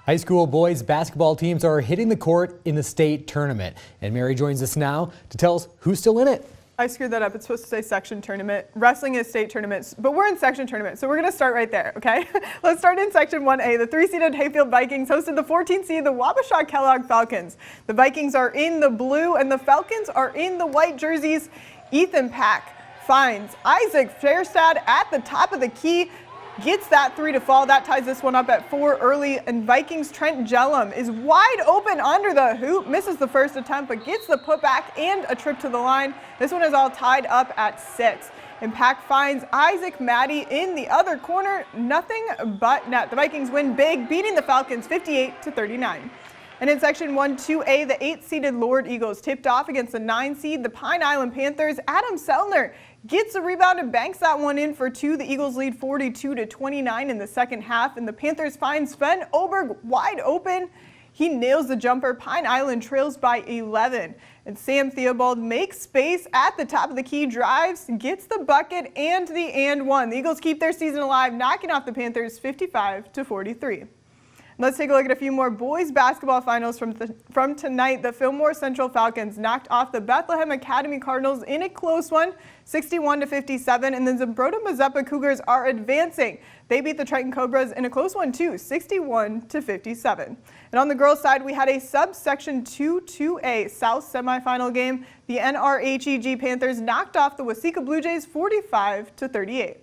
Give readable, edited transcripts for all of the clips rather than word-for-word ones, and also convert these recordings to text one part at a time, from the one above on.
High school boys basketball teams are hitting the court in the state tournament. And Mary joins us now to tell us who's still in it. I screwed that up. It's supposed to say section tournament. Wrestling is state tournaments, but we're in section tournament, so we're going to start right there, okay? Let's start in section 1A. The 3-seeded Hayfield Vikings hosted the 14th seed, the Wabasha Kellogg Falcons. The Vikings are in the blue, and the Falcons are in the white jerseys. Ethan Pack finds Isaac Fairstad at the top of the key. Gets that three to fall. That ties this one up at 4 early. And Vikings Trent Jellum is wide open under the hoop. Misses the first attempt, but gets the putback and a trip to the line. This one is all tied up at 6. And Pack finds Isaac Maddie in the other corner. Nothing but net. The Vikings win big, beating the Falcons 58-39. And in section 1-2A, the 8-seeded Lord Eagles tipped off against the 9-seed, the Pine Island Panthers. Adam Sellner gets a rebound and banks that one in for 2. The Eagles lead 42-29 in the second half, and the Panthers find Sven Oberg wide open. He nails the jumper. Pine Island trails by 11. And Sam Theobald makes space at the top of the key, drives, gets the bucket and the and one. The Eagles keep their season alive, knocking off the Panthers 55-43. Let's take a look at a few more boys basketball finals from tonight. The Fillmore Central Falcons knocked off the Bethlehem Academy Cardinals in a close one, 61-57, and the Zumbrota Mazeppa Cougars are advancing. They beat the Triton Cobras in a close one too, 61-57. And on the girls' side, we had a subsection 2-2A South semifinal game. The NRHEG Panthers knocked off the Waseca Blue Jays 45-38.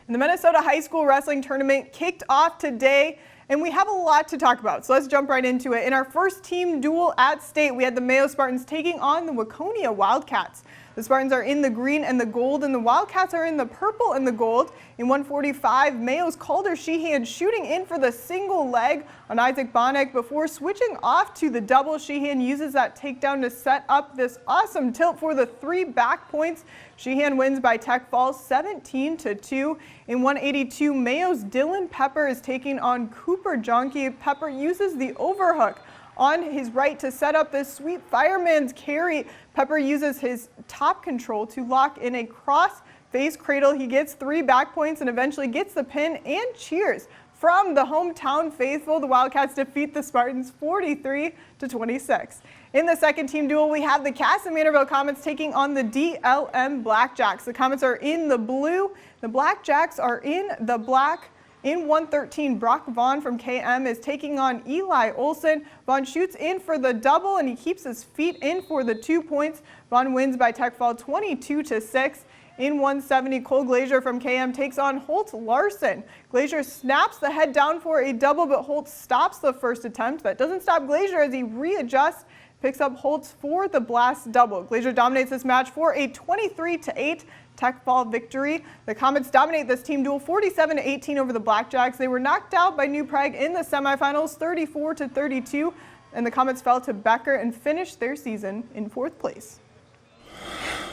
And the Minnesota High School Wrestling Tournament kicked off today, and we have a lot to talk about, so let's jump right into it. In our first team duel at state, we had the Mayo Spartans taking on the Waconia Wildcats. The Spartans are in the green and the gold, and the Wildcats are in the purple and the gold. In 145, Mayo's Calder Sheehan shooting in for the single leg on Isaac Bonnick before switching off to the double. Sheehan uses that takedown to set up this awesome tilt for the 3 back points. Sheehan wins by tech fall 17-2. In 182, Mayo's Dylan Pepper is taking on Cooper Jonke. Pepper uses the overhook on his right to set up this sweet fireman's carry. Pepper uses his top control to lock in a cross face cradle. He gets 3 back points and eventually gets the pin and cheers from the hometown faithful. The Wildcats defeat the Spartans 43-26. In the second team duel, we have the Cass and Manorville Comets taking on the DLM Blackjacks. The Comets are in the blue. The Blackjacks are in the black. In 113, Brock Vaughn from KM is taking on Eli Olson. Vaughn shoots in for the double, and he keeps his feet in for the 2 points. Vaughn wins by tech fall 22-6. In 170, Cole Glazier from KM takes on Holt Larson. Glazier snaps the head down for a double, but Holt stops the first attempt. That doesn't stop Glazier as he readjusts, picks up Holtz for the blast double. Glazier dominates this match for a 23-8 tech fall victory. The Comets dominate this team duel 47-18 over the Blackjacks. They were knocked out by New Prague in the semifinals 34-32, and the Comets fell to Becker and finished their season in 4th place.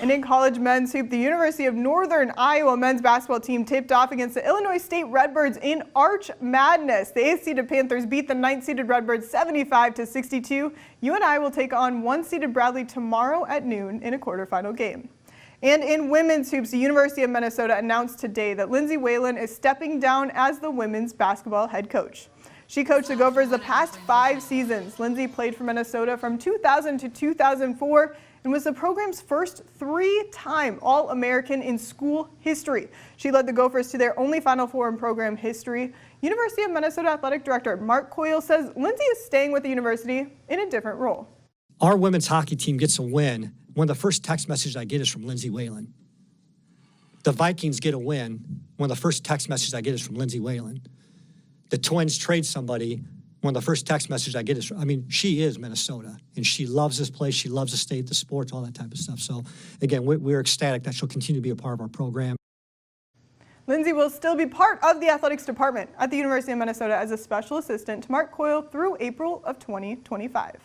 And in college men's hoop, the University of Northern Iowa men's basketball team tipped off against the Illinois State Redbirds in Arch Madness. The 8th-seeded Panthers beat the 9th-seeded Redbirds 75-62. UNI will take on 1-seeded Bradley tomorrow at noon in a quarterfinal game. And in women's hoops, the University of Minnesota announced today that Lindsay Whalen is stepping down as the women's basketball head coach. She coached the Gophers the past 5 seasons. Lindsay played for Minnesota from 2000 to 2004 and was the program's first 3-time All-American in school history. She led the Gophers to their only Final Four in program history. University of Minnesota Athletic Director Mark Coyle says Lindsay is staying with the university in a different role. Our women's hockey team gets a win. One of the first text messages I get is from Lindsay Whalen. The Vikings get a win. One of the first text messages I get is from Lindsay Whalen. The Twins trade somebody. One of the first text messages I get is from, she is Minnesota, and she loves this place. She loves the state, the sports, all that type of stuff. So, again, we're ecstatic that she'll continue to be a part of our program. Lindsay will still be part of the athletics department at the University of Minnesota as a special assistant to Mark Coyle through April of 2025.